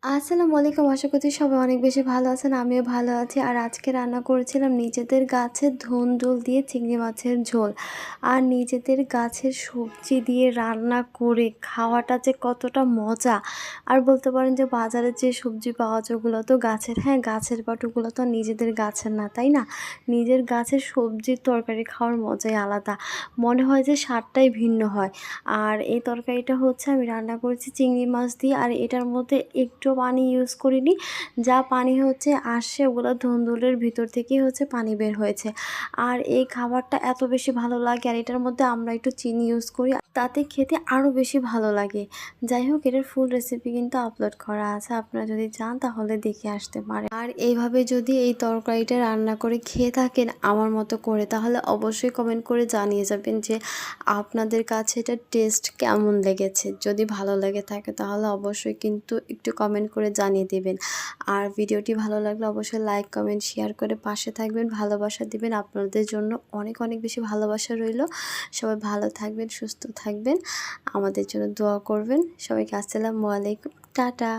আসসালামু আলাইকুম। আশা করছি সবাই অনেক বেশি ভালো আছেন। আমিও ভালো আছি। আর আজকে রান্না করেছিলাম নিজেদের গাছের ধুন্দুল দিয়ে চিংড়ি মাছের ঝোল। আর নিজেদের গাছের সবজি দিয়ে রান্না করে খাওয়াটা যে কতটা মজা! আর বলতে পারেন যে বাজারে যে সবজি পাওয়া যায় ওগুলো তো গাছের, হ্যাঁ, গাছের বাট ওগুলো তো নিজেদের গাছের না, তাই না? নিজের গাছের সবজির তরকারি খাওয়ার মজাই আলাদা। মনে হয় যে স্বাদটাই ভিন্ন হয়। আর এই তরকারিটা হচ্ছে আমি রান্না করেছি চিংড়ি মাছ দিয়ে। আর এটার মধ্যে একটু পানি ইউজ করিনি। যা পানি হচ্ছে আসছে ওগুলো ধুন্দুলের ভিতর থেকেই হচ্ছে পানি বের হয়েছে। আর এই খাবারটা এত বেশি ভালো লাগে। আর এটার মধ্যে আমরা একটু চিনি ইউজ করি, তাতে খেতে আরও বেশি ভালো লাগে। যাই হোক, এটার ফুল রেসিপি কিন্তু আপলোড করা আছে, আপনারা যদি চান তাহলে দেখে আসতে পারেন। আর এইভাবে যদি এই তরকারিটা রান্না করে খেয়ে থাকেন আমার মতো করে, তাহলে অবশ্যই কমেন্ট করে জানিয়ে যাবেন যে আপনাদের কাছে এটার টেস্ট কেমন লেগেছে। যদি ভালো লেগে থাকে তাহলে অবশ্যই কিন্তু একটু কমেন্ট করে জানিয়ে দেবেন। আর ভিডিওটি ভালো লাগলে অবশ্যই লাইক, কমেন্ট, শেয়ার করে পাশে থাকবেন, ভালোবাসা দিবেন। আপনাদের জন্য অনেক অনেক বেশি ভালোবাসা রইল। সবাই ভালো থাকবেন, সুস্থ থাকবেন, আমাদের জন্য দোয়া করবেন। সবাইকে আসসালামু আলাইকুম, টাটা।